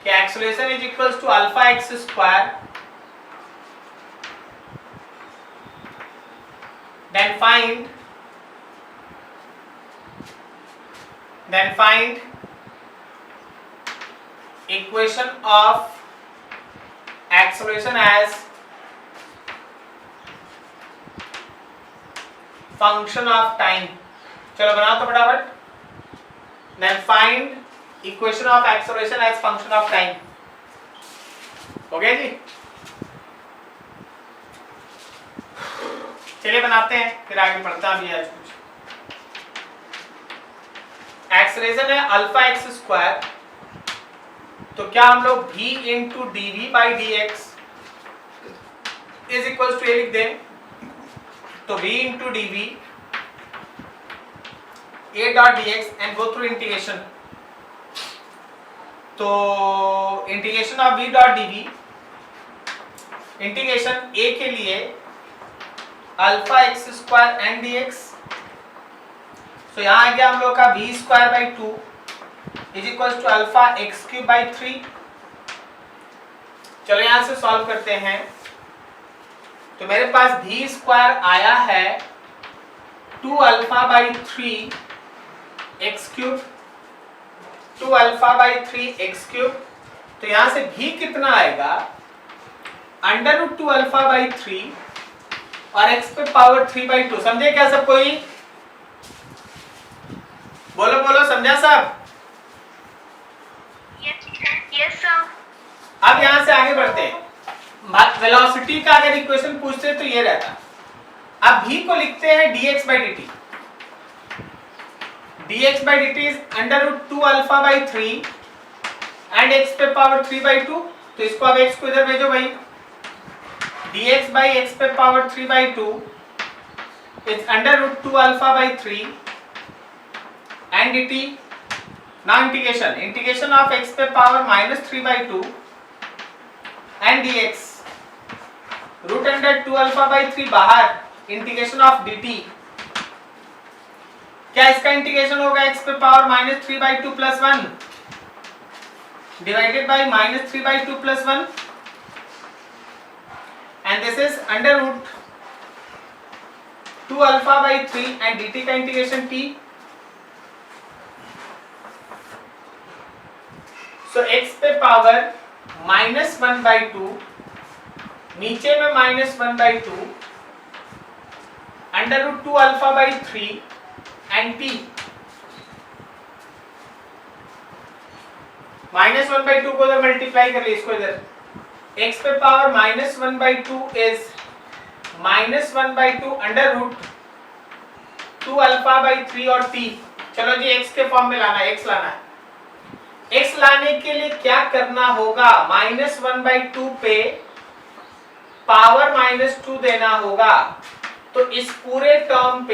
कि acceleration is equals to alpha x square, then find equation of acceleration as function of time. चलो बनाओ तो फटाफट. Then find equation of acceleration as function of time. हो गया जी. चलिए बनाते हैं, फिर आगे बढ़ता भी है. कुछ एक्सेलरेशन है अल्फा एक्स स्क्वायर, तो क्या हम लोग v into d v by d x is equal to a लिख दें. तो v into d v a dot d x and go through integration. तो integration of v dot d v, integration a के लिए alpha x square and d x. तो यहाँ आ गया हम लोग का v square by 2 is equal to alpha x cube by 3. चलो यहां से सॉल्व करते हैं. तो मेरे पास v स्क्वायर आया है 2 alpha by 3 x cube, 2 alpha by 3 x cube. तो यहां से v कितना आएगा, अंडर रूट 2 अल्फा बाई 3 और x पे पावर 3 बाई 2. समझे क्या सब कोई? बोलो बोलो, समझा सब? Yes sir. अब यहां से आगे बढ़ते हैं. वेलोसिटी का अगर इक्वेशन पूछते तो ये रहता. अब v को लिखते हैं dx by dt. dx by dt is under root 2 alpha by 3 and x पे पावर 3 बाई 2. तो इसको अब x को इधर भेजो भाई. dx by x पे power 3 by 2 is under root 2 alpha by 3 and dt. Now integration of x पे power minus 3 by 2 and dx root under 2 alpha by 3 बाहर, इंटीग्रेशन ऑफ dt. क्या इसका इंटीग्रेशन होगा x पे power minus 3 by 2 plus 1 divided by minus 3 by 2 plus 1. And this is under root 2 alpha by 3 and dt का integration t. So x पे power minus 1 by 2, नीचे में minus 1 by 2 under root 2 alpha by 3 and t. minus 1 by 2 को इधर multiply कर लीजिए, इसको इधर. x पे power minus 1 by 2 is minus 1 by 2 under root 2 alpha by 3 और t. चलो जी x के फॉर्म में लाना है, x लाना है. x लाने के लिए क्या करना होगा, minus 1 by 2 पे पावर minus 2 देना होगा. तो इस पूरे टर्म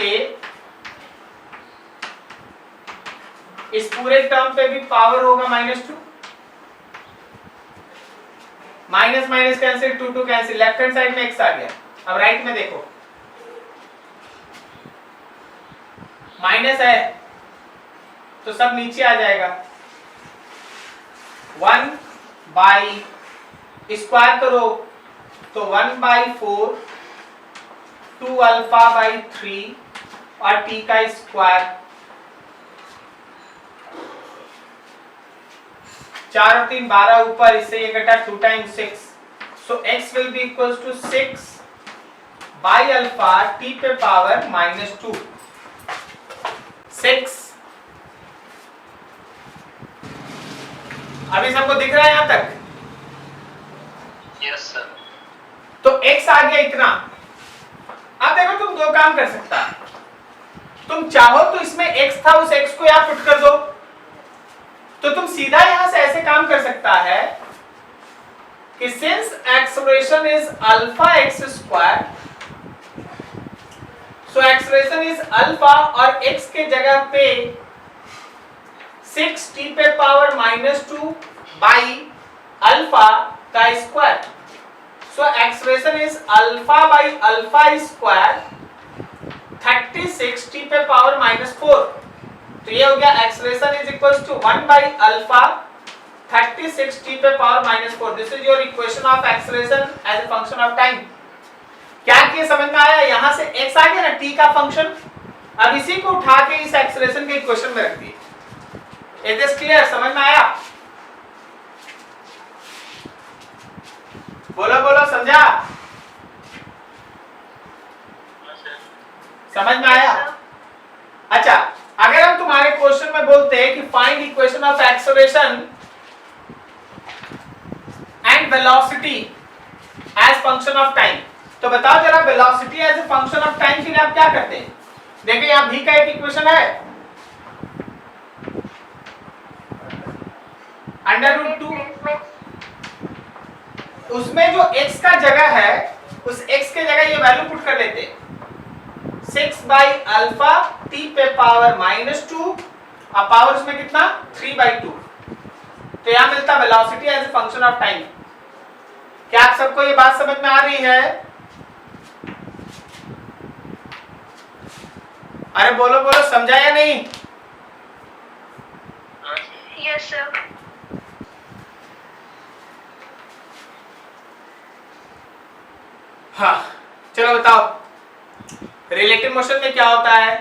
पे भी पावर होगा minus 2. Minus minus cancel, 2 2 cancel, left hand side में x आ गया. अब राइट में देखो, माइनस है तो सब नीचे आ जाएगा. 1 बाई स्क्वायर करो तो 1 बाई 4 2 अल्फा बाई 3 और t का स्क्वायर. 4 और 3 12 ऊपर, इससे ये घटा 2 times 6. So x will be equals to 6 by alpha t पे पावर -2. 6. अभी सबको दिख रहा है यहां तक? Yes sir. तो x आ गया इतना. अब देखो तुम दो काम कर सकता है. तुम चाहो तो इसमें x था, उस x को यहां पुट कर दो. तो तुम सीधा यहां से ऐसे काम कर सकता है कि since acceleration is alpha x square, so acceleration is alpha और x के जगह पे 6t पे पावर -2 बाई अल्फा का square. So acceleration is alpha by alpha square 36t पे पावर -4. तो ये हो गया acceleration is equals to 1 by alpha 36 t पे power -4. This is your equation of acceleration as a function of time. क्या किए समझ में आया? यहां से x आ गया ना t का फंक्शन. अब इसी को उठा के इस एक्सेलरेशन के इक्वेशन में रख दिए. Is this clear? समझ में आया? बोलो बोलो, समझा? समझ में आया? अच्छा, अगर हम तुम्हारे क्वेश्चन में बोलते हैं कि find equation of acceleration and velocity as function of time, तो बताओ जरा velocity as a function of time के लिए आप क्या करते हैं? देखिए यहां भी का एक इक्वेशन है, √2. उसमें जो x का जगह है, उस x के जगह ये वैल्यू पुट कर लेते हैं. 6/α t पे पावर -2, अब पावर उसमें कितना 3/2. तो यहां मिलता velocity as a function of time. क्या आप सबको ये बात समझ में आ रही है? अरे बोलो बोलो, समझा या नहीं? Yes sir. हाँ, चलो बताओ रिलेटिव मोशन में क्या होता है?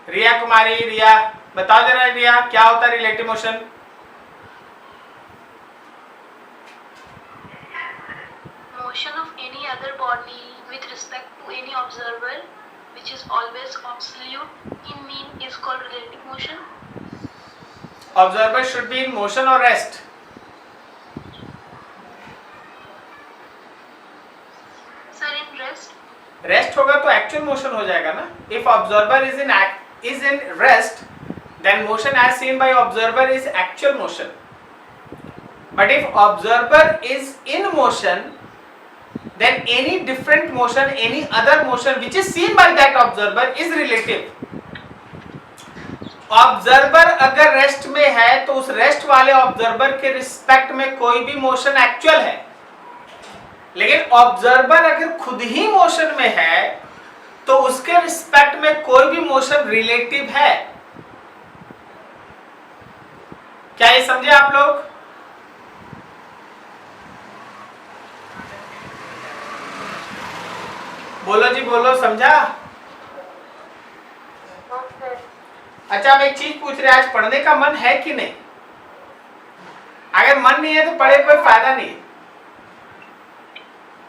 रिया कुमारी, रिया बताओ जरा, रिया क्या होता है relative motion? Motion of any other body with respect to any observer which is always absolute in mean is called relative motion. Observer should be in motion or rest? Sir, in rest. Rest होगा तो actual motion हो जाएगा ना. If observer is in rest, then motion as seen by observer is actual motion. But if observer is in motion, then any different motion, any other motion which is seen by that observer is relative. Observer अगर rest में है तो उस rest वाले observer के respect में कोई भी मोशन एक्चुअल है, लेकिन ऑब्जर्वर अगर खुद ही मोशन में है तो उसके रिस्पेक्ट में कोई भी मोशन रिलेटिव है. क्या ये समझे आप लोग? बोलो जी बोलो, समझा? अच्छा, हम एक चीज पूछ रहे हैं, आज पढ़ने का मन है कि नहीं? अगर मन नहीं है तो पढ़े कोई फायदा नहीं.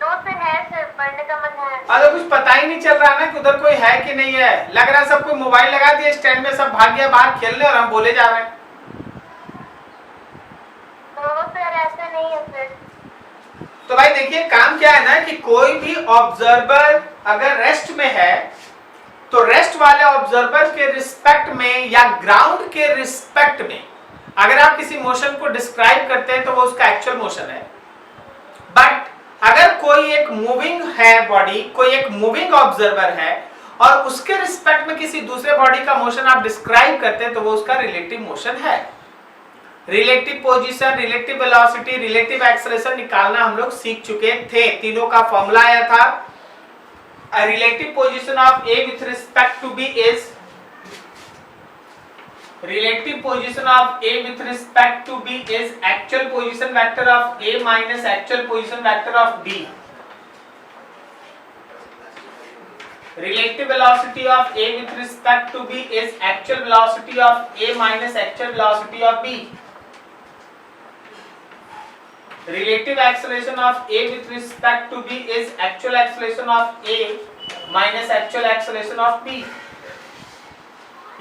तो सर है सर, पढ़ने का मन है. अरे कुछ पता ही नहीं चल रहा ना कि उधर कोई है कि नहीं है. लग रहा है सब कोई मोबाइल लगा दिया स्टैंड में, सब भाग गया बाहर खेलने और हम बोले जा रहे हैं. तो सर ऐसा नहीं है सर. तो भाई देखिए, काम क्या है ना कि कोई भी ऑब्जर्वर अगर रेस्ट में है तो रेस्ट वाले ऑब्जर्वर के रिस्पेक्ट में या ग्राउंड के रिस्पेक्ट में अगर आप किसी मोशन को डिस्क्राइब करते हैं तो वो उसका एक्चुअल मोशन है. बट अगर कोई एक मूविंग है बॉडी, कोई एक मूविंग ऑब्जर्वर है और उसके रिस्पेक्ट में किसी दूसरे बॉडी का मोशन आप डिस्क्राइब करते हैं तो वो उसका रिलेटिव मोशन है. Relative position, relative velocity, relative acceleration निकालना हम लोग सीख चुके थे. तीनों का फॉर्मूला आया था. A relative position of A with respect to B is relative position of A with respect to B is actual position vector of A minus actual position vector of B. Relative velocity of A with respect to B is actual velocity of A minus actual velocity of B. Relative acceleration of A with respect to B is actual acceleration of A minus actual acceleration of B.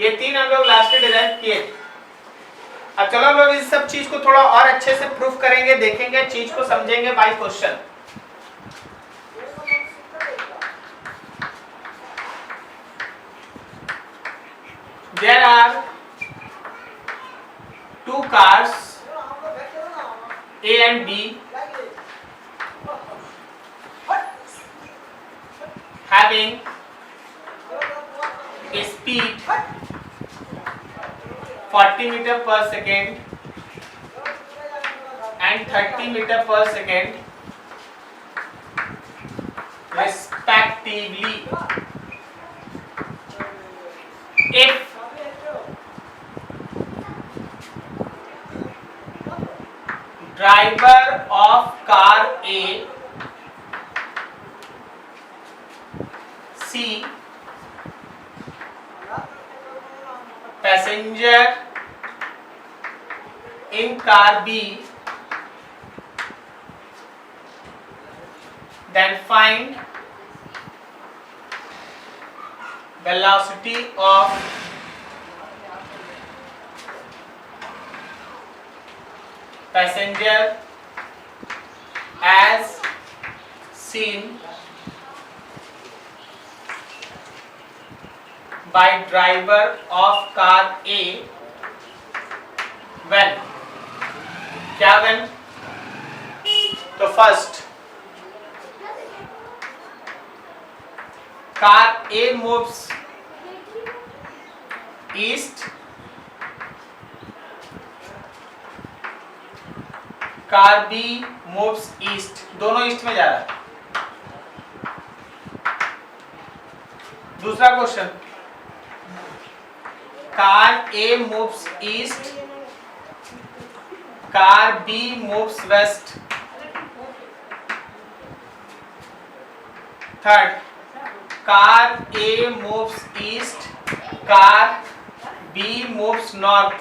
ये तीन हम लोग last में derive किए. अब चलो हम लोग इस सब चीज को थोड़ा और अच्छे से प्रूफ करेंगे, देखेंगे, चीज को समझेंगे by question. There are two cars A and B having a speed 40 meter per second and 30 meter per second respectively. If driver of car A, C, passenger in car B, then find velocity of passenger as seen by driver of car A when, क्या when? तो first car A moves east, car B moves east, दोनों east में जा रहा है। दूसरा question, car A moves east, car B moves west। Third, car A moves east, car B moves north।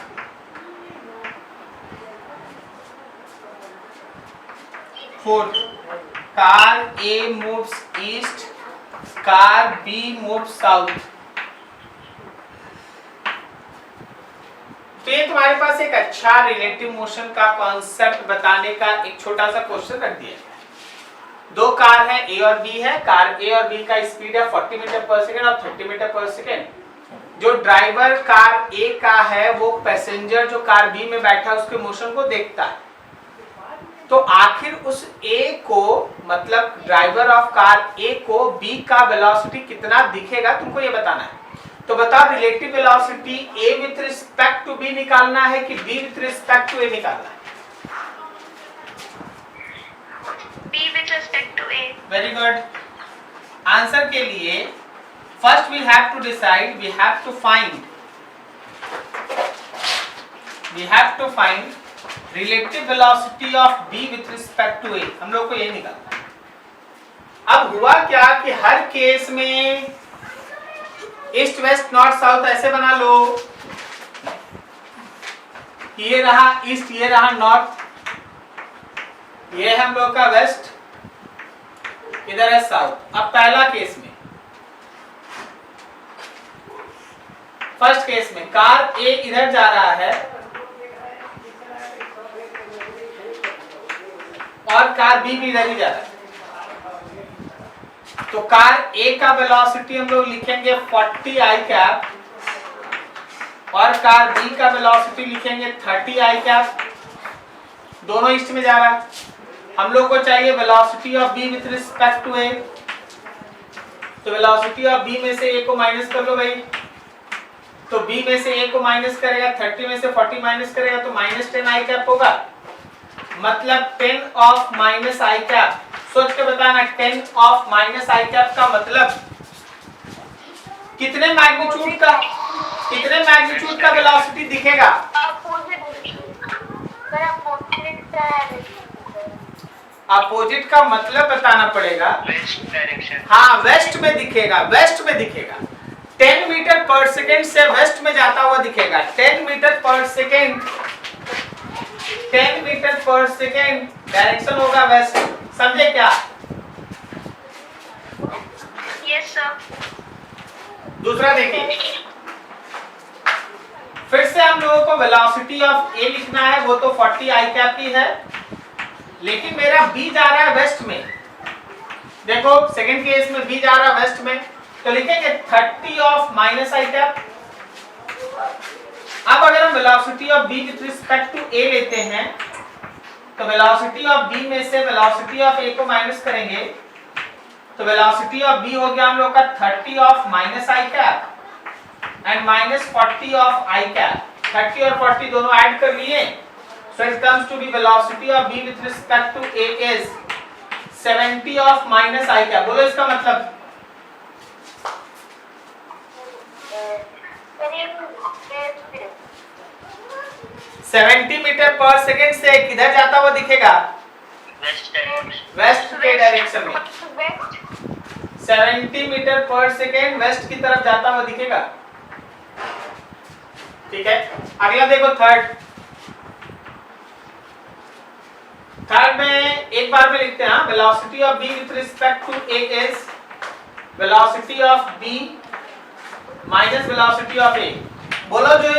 Fourth, car A moves east, car B moves south। तो ये तुम्हारे पास एक अच्छा रिलेटिव मोशन का कॉन्सेप्ट बताने का एक छोटा सा क्वेश्चन रख दिया है। दो कार है A और B है, कार A और B का स्पीड है 40 मीटर पर सेकेंड और 30 मीटर पर सेकेंड। जो ड्राइवर कार A का है वो पैसेंजर जो कार B में बैठा है उसके मोशन को देखता है। तो आखिर उस A को, मतलब ड्राइवर ऑफ कार A को B का वेलोसिटी कितना दिखेगा तुमको ये बताना है। तो बताओ relative velocity A with respect to B निकालना है कि B with respect to A निकालना है? B with respect to A. Very good. Answer के लिए first we have to decide, we have to find relative velocity of B with respect to A। हम लोग को ये निकालना है। अब हुआ क्या कि हर केस में ईस्ट वेस्ट नॉर्थ साउथ ऐसे बना लो, ये रहा ईस्ट, ये रहा नॉर्थ, ये है हम लोग का वेस्ट, इधर है साउथ। अब पहला केस में, फर्स्ट केस में कार A इधर जा रहा है और कार B भी इधर ही जा रहा है। तो कार A का वेलोसिटी हम लोग लिखेंगे 40 i कैप और कार B का वेलोसिटी लिखेंगे 30 i कैप। दोनों ईस्ट में जा रहा है। हम लोग को चाहिए velocity of B with respect to A। तो वेलोसिटी ऑफ B में से A को माइनस कर लो भाई। तो B में से A को माइनस करेगा, 30 में से 40 माइनस करेगा तो -10 i कैप होगा। मतलब 10 ऑफ माइनस i कैप। सोच के बताना, 10 ऑफ माइनस i कैप का मतलब कितने मैग्नीट्यूड का वेलोसिटी दिखेगा? अपोजिट का मतलब बताना पड़ेगा। West direction. हाँ, वेस्ट में दिखेगा, वेस्ट में दिखेगा। 10 मीटर पर सेकेंड से वेस्ट में जाता हुआ दिखेगा। 10 मीटर पर सेकेंड, 10 मीटर पर सेकेंड डायरेक्शन होगा वेस्ट। समझे क्या? Yes sir. दूसरा देखिए, फिर से हम लोगों को वेलोसिटी ऑफ A लिखना है, वो तो 40 i कैप ही है, लेकिन मेरा B जा रहा है वेस्ट में। देखो सेकंड केस में B जा रहा है वेस्ट में, तो लिखेंगे 30 ऑफ माइनस i कैप। अब अगर हम velocity of B with respect to A लेते हैं तो वेलोसिटी ऑफ B में से वेलोसिटी ऑफ A को माइनस करेंगे तो वेलोसिटी ऑफ B हो गया हम लोग का 30 of minus i cap and -40 of i cap. 30 और 40 दोनों ऐड कर लिए, so it comes to be velocity of B with respect to A is 70 of minus i cap. बोलो इसका मतलब। 70 मीटर पर सेकेंड से किधर जाता हुआ दिखेगा? वेस्ट के डायरेक्शन में। 70 मीटर पर सेकेंड वेस्ट की तरफ जाता हुआ दिखेगा। ठीक है, अगला देखो थर्ड में एक बार में लिखते हैं। Velocity of B with respect to A is velocity of B minus velocity of A. बोलो जो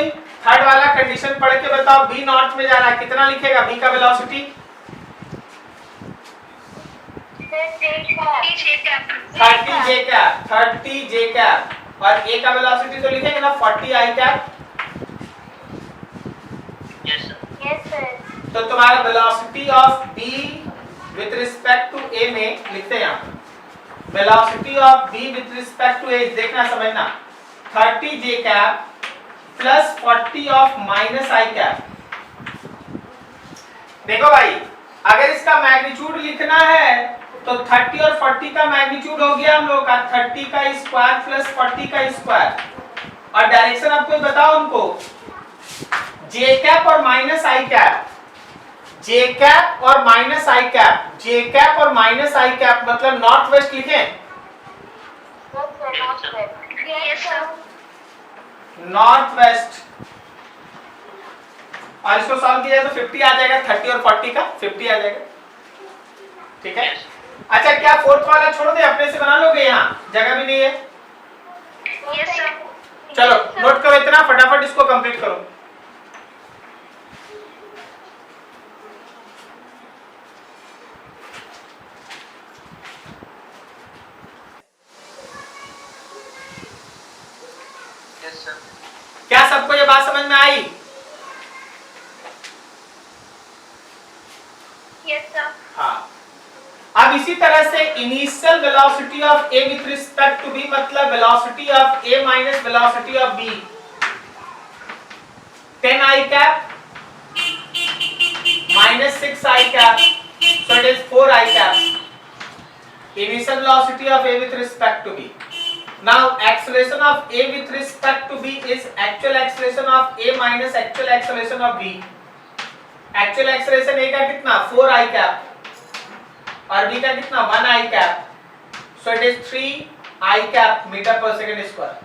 थर्ड वाला कंडीशन पढ़ के बताओ, बी नॉर्थ में जा रहा है, कितना लिखेगा बी का वेलोसिटी? 30 जे कैप और ए का वेलोसिटी तो लिखेंगे ना 40 आई कैप। Yes sir. तो तुम्हारा velocity of B with respect to A में लिखते हैं यहाँ, velocity of B with respect to A देखना समझना 30 j cap plus 40 of minus i cap. देखो भाई, अगर इसका मैग्नीट्यूड लिखना है तो 30 और 40 का मैग्नीट्यूड हो गया हम लोग का 30 का स्क्वायर प्लस 40 का स्क्वायर, और डायरेक्शन आपको बताओ उनको जे कैप और minus i cap, J cap और minus i cap, J cap और माइनस आई कैप मतलब नॉर्थ वेस्ट लिखें, नॉर्थ वेस्ट। और इसको सॉल्व किया जाए तो 50 आ जाएगा, 30 और 40 का 50 आ जाएगा। ठीक है, अच्छा क्या फोर्थ वाला छोड़ दे, अपने से बना लोगे? यहाँ जगह भी नहीं है। Yes sir. चलो नोट करो इतना, फटाफट इसको कंप्लीट करो। क्या सबको ये बात समझ में आई? Yes sir. हाँ, अब इसी तरह से initial velocity of A with respect to B मतलब velocity of A minus velocity of B 10 i cap minus 6 I cap, so it is 4 I cap. Initial velocity of A with respect to B. Now acceleration of A with respect to B is actual acceleration of A minus actual acceleration of B. Actual acceleration A का कितना 4 I cap और B का कितना 1 I cap. So it is 3 I cap meter per second square.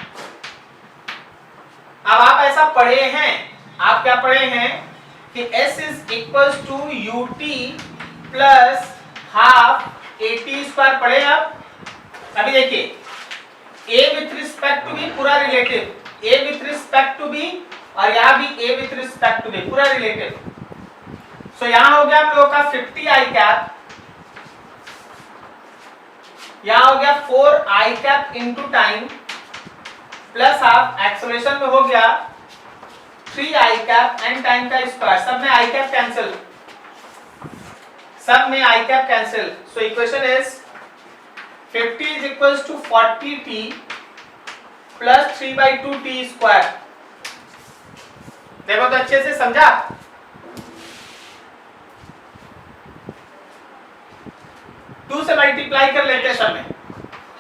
अब आप ऐसा पढ़े हैं, आप क्या पढ़े हैं कि S is equals to ut plus half at square पढ़े आप। अभी देखिए A with respect to B पूरा relative, A with respect to B और यहाँ भी A with respect to B पूरा रिलेटिव। सो यहाँ हो गया हम लोग का 50 I cap, यहाँ हो गया 4 I cap into time plus half acceleration में हो गया 3 I cap एंड टाइम का स्क्वायर, सब में I cap कैंसिल, सब में I cap cancel. So equation is 50 is equals to 40t plus 3/2t square. देखो तो अच्छे से समझा। टू से मल्टीप्लाई कर लेते हैं सब में,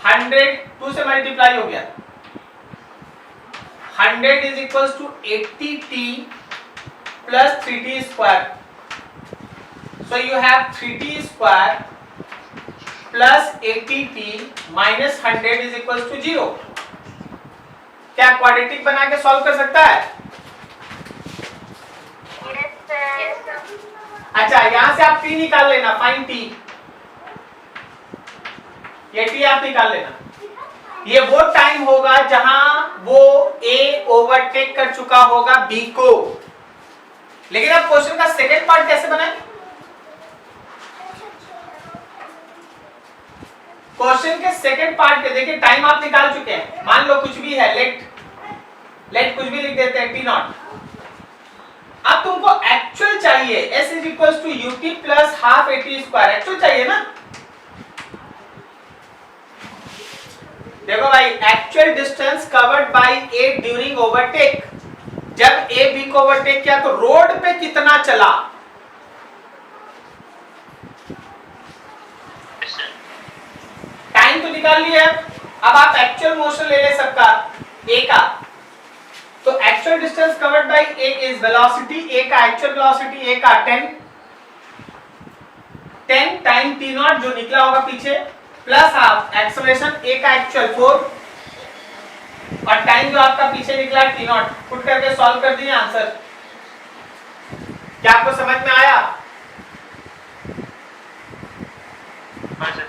100 2 से मल्टीप्लाई हो गया, 100 is equals to 80t plus 3t square. So you have 3t square plus 80t minus 100 is equals to 0. क्या क्वाड्रेटिक बना के सॉल्व कर सकता है? Yes sir. अच्छा यहां से आप t निकाल लेना, फाइन t, ये t आप निकाल लेना। ये वो टाइम होगा जहां वो A ओवरटेक कर चुका होगा B को। लेकिन अब क्वेश्चन का सेकंड पार्ट कैसे बनाएं? क्वेश्चन के सेकंड पार्ट पे देखिए टाइम आप निकाल चुके हैं, मान लो कुछ भी है, लेट कुछ भी लिख देते हैं t नॉट। अब तुमको एक्चुअल चाहिए, s is equals to ut plus half at square, actual चाहिए ना। देखो भाई actual distance covered by A during overtake, जब ए बी को ओवरटेक किया तो रोड पे कितना चला, टाइम तो निकाल लिया। अब आप एक्चुअल मोशन ले ले सबका ए का, तो actual distance distance covered by A is velocity, A का actual velocity, A का 10 टाइम t नॉट जो निकला होगा पीछे, प्लस हाफ एक्सेलरेशन A का एक्चुअल 4 और टाइम जो आपका पीछे निकला t नॉट, पुट करके सॉल्व कर दिए आंसर। क्या आपको समझ में आया? हाँ सर।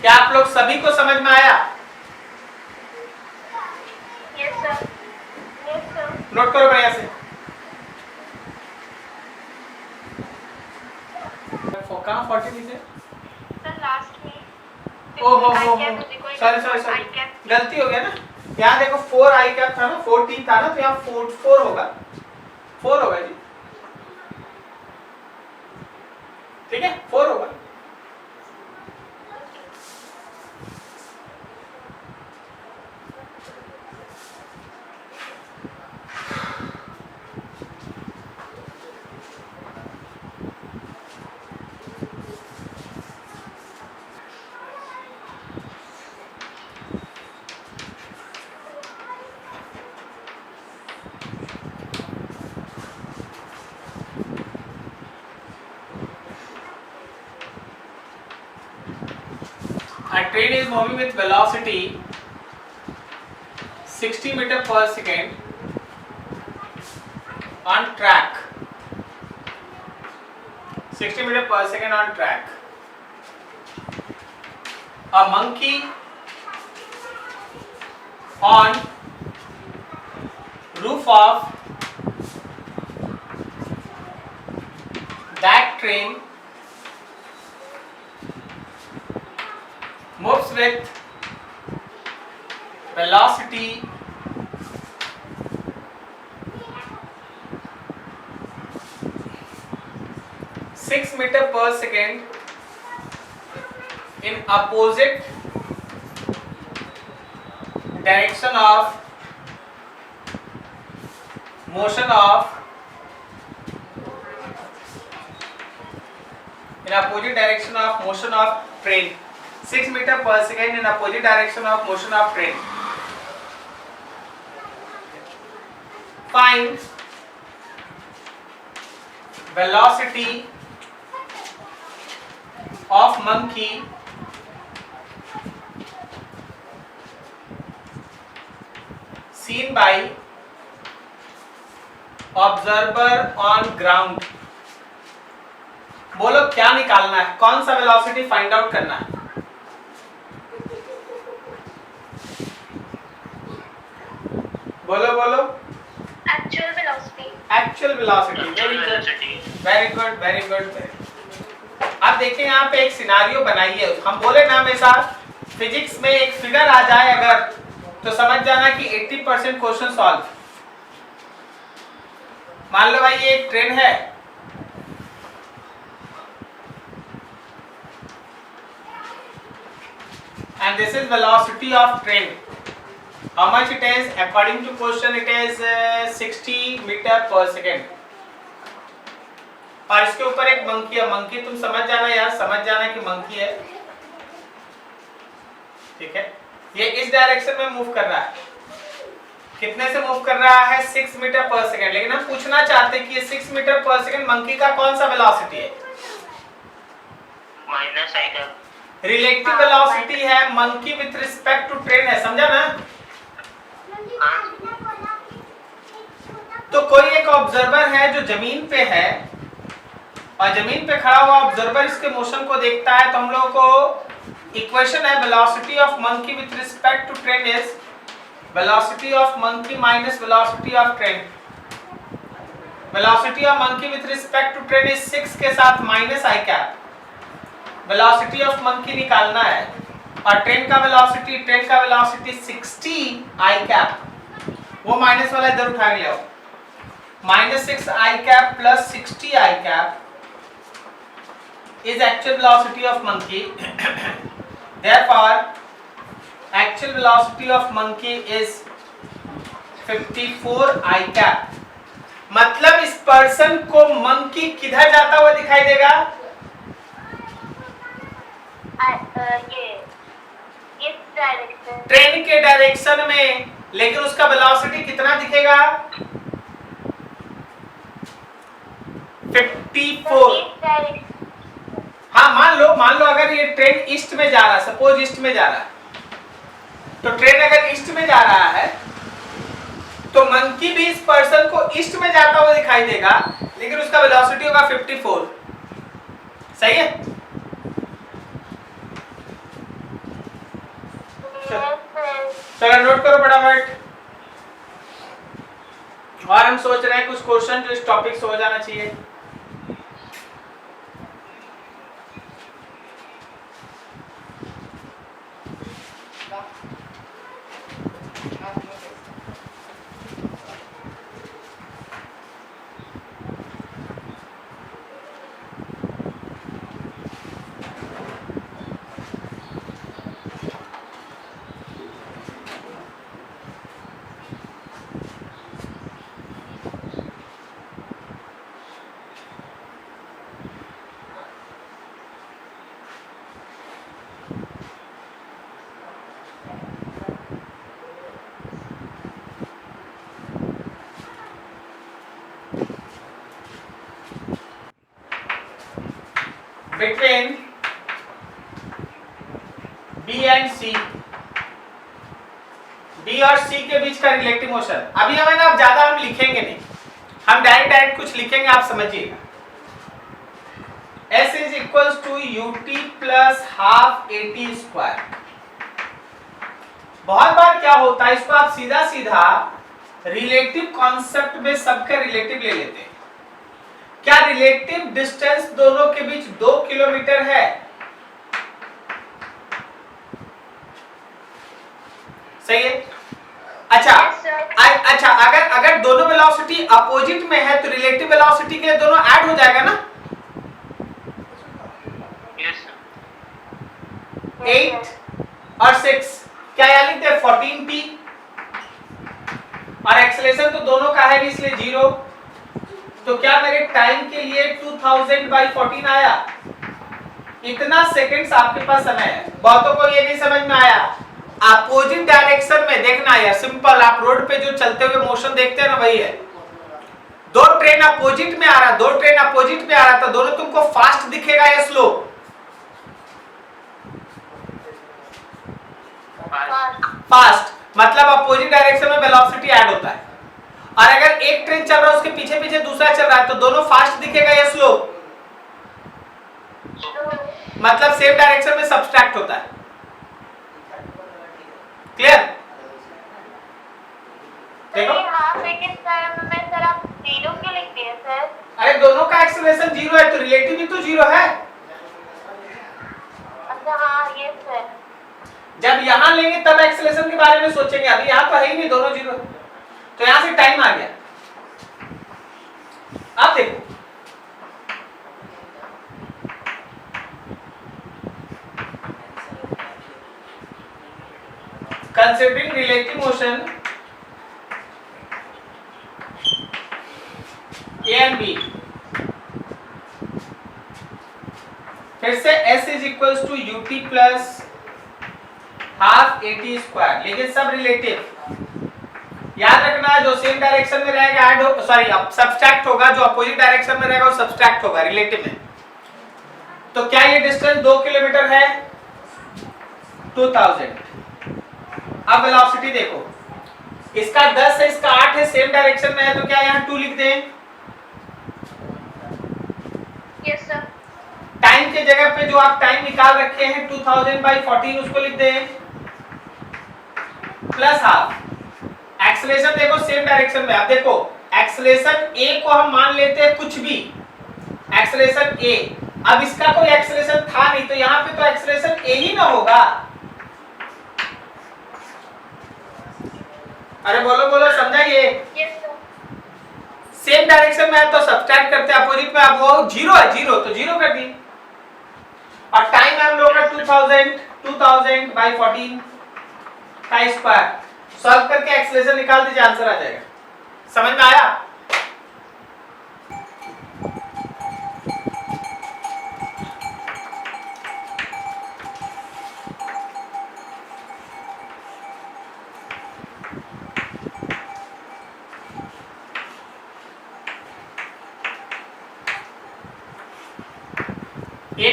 क्या आप लोग सभी को समझ में आया? Yes sir. Yes sir. Note करो बढ़िया से। कहाँ 40 नीचे? Sir last में. ओहो I हो cap is equal to sorry I cap. गलती हो गया ना। यहाँ देखो 4 आई कैप था ना, 14 था ना, तो यहाँ 4 होगा, 4 होगा जी, ठीक है, 4 होगा। A train is moving with velocity 60 meter per second on track. 60 meter per second on track. A monkey on roof of that train moves with velocity 6 meter per second in opposite direction of motion of train. 6 meter per second in opposite direction of motion of train. Find velocity of monkey seen by observer on ground. बोलो क्या निकालना है, कौन सा velocity find out करना है? बोलो बोलो। Actual velocity. Actual velocity. Very good very good very good. अब देखिए यहाँ पे एक सिनारियो बनाइए, हम बोले ना हमेशा फिजिक्स में एक फिगर आ जाए अगर, तो समझ जाना कि 80% क्वेश्चन सॉल्व। मान लो भाई ये एक ट्रेन है, and this is velocity of train. How much it is? According to question it is 60 meter per second. और इसके ऊपर एक मंकी है, मंकी तुम समझ जाना यार, समझ जाना कि मंकी है, ठीक है। ये इस डायरेक्शन में मूव कर रहा है, कितने से मूव कर रहा है? 6 मीटर पर सेकंड। लेकिन हम पूछना चाहते हैं कि ये 6 मीटर पर सेकंड मंकी का कौन सा वेलोसिटी है? माइनस आएगा। रिलेटिव वेलोसिटी है, monkey with respect to train है, समझा ना? तो कोई एक ऑब्जर्वर है जो जमीन पे है और जमीन पे खड़ा हुआ ऑब्जर्वर इसके मोशन को देखता है, तो हम लोगों को इक्वेशन है velocity of monkey with respect to train is velocity of monkey minus velocity of train. Velocity of monkey with respect to train is 6 के साथ minus i cap. Velocity of monkey निकालना है और ट्रेन का velocity 60 i cap, वो minus वाला इधर उठा के ले आओ। -6 i cap plus 60 i cap is actual velocity of monkey. Therefore, actual velocity of monkey is 54 I cap. मतलब इस पर्सन को मंकी किधर जाता हुआ दिखाई देगा? इस डायरेक्शन, ट्रेन के डायरेक्शन में, लेकिन उसका वेलोसिटी कितना दिखेगा? 54। हाँ मान लो अगर ये ट्रेन ईस्ट में जा रहा है, सपोज ईस्ट में जा रहा है, तो ट्रेन अगर ईस्ट में जा रहा है तो मंकी भी इस पर्सन को ईस्ट में जाता हुआ दिखाई देगा, लेकिन उसका वेलोसिटी होगा 54। सही है? चलो नोट करो फटाफट। और हम सोच रहे हैं कुछ क्वेश्चन जो इस टॉपिक से हो जाना चाहिए। Between B and C, B और C के बीच का रिलेटिव मोशन, अभी हमें ना ज्यादा हम लिखेंगे नहीं, हम डायरेक्ट कुछ लिखेंगे, आप समझिएगा। S is equals to ut plus half at square। बहुत बार क्या होता है, इसको आप सीधा सीधा रिलेटिव कॉन्सेप्ट में सबका रिलेटिव ले लेते हैं। क्या रिलेटिव डिस्टेंस दोनों के बीच 2 किलोमीटर है? सही है? अच्छा अच्छा, अगर दोनों वेलोसिटी अपोजिट में है तो रिलेटिव वेलोसिटी के लिए दोनों ऐड हो जाएगा ना? यस 8 और 6 क्या यहाँ लिखते हैं 14p, और एक्सेलरेशन तो दोनों का है भी इसलिए 0। तो क्या मेरे टाइम के लिए 2000/14 आया? इतना सेकंड्स आपके पास समय है। बहुतों को ये नहीं समझ में आया, अपोजिट डायरेक्शन में देखना यार, सिंपल, आप रोड पे जो चलते हुए मोशन देखते हैं ना, वही है। दो ट्रेन अपोजिट में आ रहा, तो दोनों तुमको फास्ट दिखेगा या स्लो? फास्ट, मतलब अपोजिट डायरेक्शन में वेलोसिटी ऐड होता है। और अगर एक ट्रेन चल रहा है उसके पीछे पीछे दूसरा चल रहा है तो दोनों फास्ट दिखेगा या स्लो? मतलब सेम डायरेक्शन में सब्सट्रैक्ट होता है। क्लियर? देखो हाफ सेकंड टाइम में सर आप 0 क्यों लिख दिए सर? अरे दोनों का एक्सेलरेशन 0 है तो रिलेटिव भी तो 0 है। अच्छा हाँ ये सर। जब यहां लेंगे तब एक्सेलरेशन के बारे में सोचेंगे, अभी यहां तो है ही नहीं, दोनों 0, तो यहां से टाइम आ गया। आप देखो considering relative motion A and B, फिर से S is equals to ut plus half at square, लेकिन सब रिलेटिव। याद रखना जो सेम डायरेक्शन में रहेगा ऐड हो, सॉरी सब्सट्रैक्ट होगा, जो अपोजिट डायरेक्शन में रहेगा वो सब्सट्रैक्ट होगा रिलेटिव में। तो क्या ये डिस्टेंस 2 किलोमीटर है? 2000। अब वेलोसिटी देखो, इसका 10 है, इसका 8 है, सेम डायरेक्शन में है, तो क्या यहाँ 2 लिख दें? Yes sir. टाइम के जगह पे जो आप टाइम निकाल रखे हैं 2000/14 उसको लिख दें प्लस हाफ। एक्सेलरेशन देखो सेम डायरेक्शन में, अब देखो एक्सेलरेशन a को हम मान लेते हैं कुछ भी, एक्सेलरेशन a, अब इसका कोई एक्सेलरेशन था नहीं तो यहाँ पे तो एक्सेलरेशन a ही ना होगा। अरे बोलो बोलो, समझाइए। Yes sir. सेम डायरेक्शन में है तो सब्ट्रैक्ट करते हैं, अपोजिट में अब वो 0 है, 0 तो 0 कर दी, और टाइम हम लोग का 2000/14 का स्क्वायर, सॉल्व करके एक्सेलरेशन निकाल दीजिए, आंसर आ जाएगा। समझ में आया?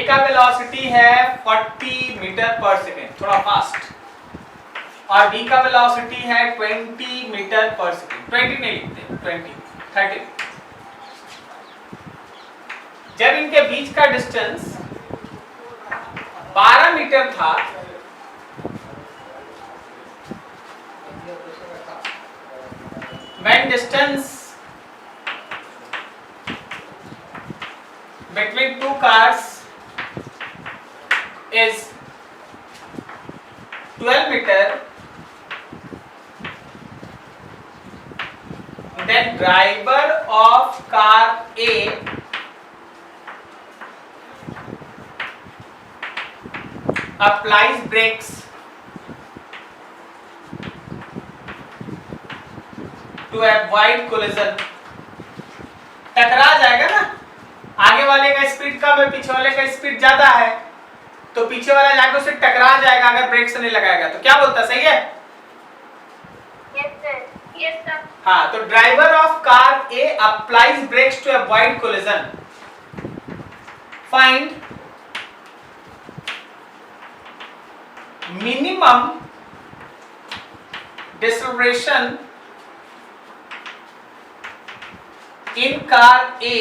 का वेलोसिटी है 40 मीटर पर सेकेंड, थोड़ा फास्ट, और बी का वेलोसिटी है 20 मीटर पर सेकेंड। 20 नहीं लिखते, 30। जब इनके बीच का डिस्टेंस 12 मीटर था, when distance between two cars is 12 meter, then driver of car A applies brakes to avoid collision। टकरा जाएगा ना, आगे वाले का स्पीड कम है, पीछे वाले का स्पीड ज्यादा है, तो पीछे वाला जाके उससे टकरा जाएगा अगर ब्रेक से नहीं लगाएगा। तो क्या बोलता, सही है? Yes sir। हाँ, तो driver of car A applies brakes to avoid collision. Find minimum deceleration in car A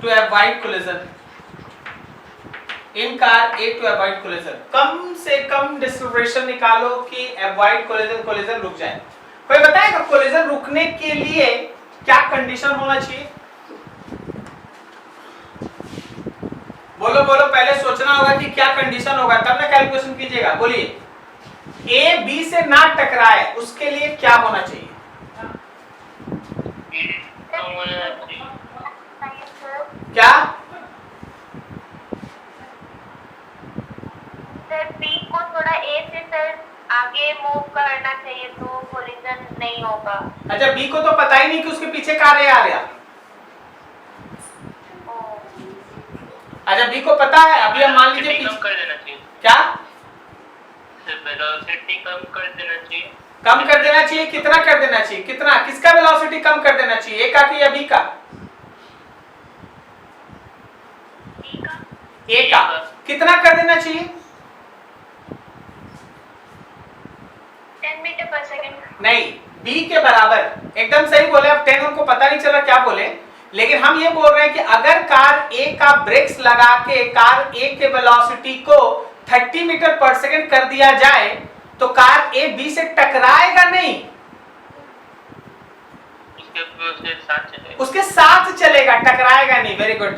to avoid collision। in car A to avoid collision, कम से कम डिसलेरेशन निकालो कि avoid collision रुक जाए। कोई बताएगा collision रुकने के लिए क्या कंडीशन होना चाहिए? बोलो बोलो, पहले सोचना होगा कि क्या कंडीशन होगा, तब ना कैलकुलेशन कीजिएगा। बोलिए, ए बी से ना टकराए उसके लिए क्या होना चाहिए? क्या सर बी को थोड़ा ए से सर आगे मूव करना चाहिए तो कोलिजन नहीं होगा। अच्छा, बी को तो पता ही नहीं कि उसके पीछे कार ए आ रहा। अच्छा, बी को पता है, अभी हम मान लीजिए कम कर देना चाहिए। क्या वेलोसिटी कम कर देना चाहिए। कम कर देना चाहिए? कितना कर देना चाहिए? कितना, किसका वेलोसिटी कम कर देना चाहिए, ए का कि या बी का? ए का। कितना कर देना चाहिए? 10 मीटर पर सेकंड। नहीं, बी के बराबर। एकदम सही बोले। अब 10 हमको पता नहीं चला क्या बोले, लेकिन हम ये बोल रहे हैं कि अगर कार ए का ब्रेक्स लगा के कार ए के वेलोसिटी को 30 मीटर पर सेकंड कर दिया जाए तो कार ए बी से टकराएगा नहीं, उसके साथ चलेगा, टकराएगा नहीं। वेरी गुड,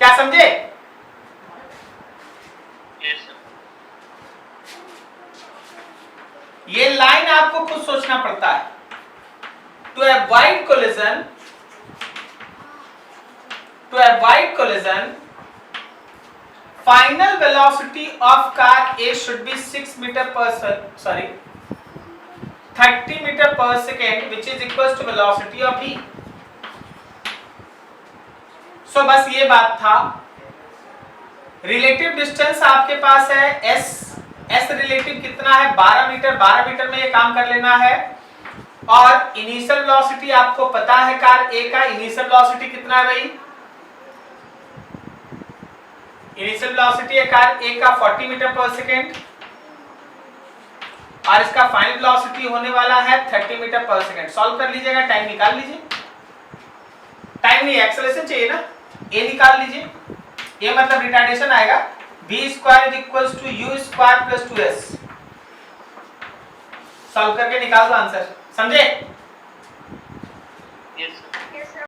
क्या समझे? ये लाइन आपको खुद सोचना पड़ता है। To avoid collision final velocity of car A should be 6 meter per 30 meter per second, which is equals to velocity of B। so बस ये बात था। रिलेटिव डिस्टेंस आपके पास है S रिलेटिव कितना है? 12 मीटर। 12 मीटर में ये काम कर लेना है। और इनिशियल वेलोसिटी आपको पता है कार A का इनिशियल वेलोसिटी कितना है भाई? इनिशियल वेलोसिटी है कार A का 40 मीटर पर सेकेंड, और इसका फाइनल वेलोसिटी होने वाला है 30 मीटर पर सेकेंड। सॉल्व कर लीजिएगा, टाइम निकाल लीजिए। टाइम नहीं, एक्सेलरेशन चाहिए ना। A निकाल लीजिए, ये मतलब रिटार्डेशन आएगा। v square is equals to u square plus 2s। Solve करके निकाल दो आंसर, समझे? Yes sir.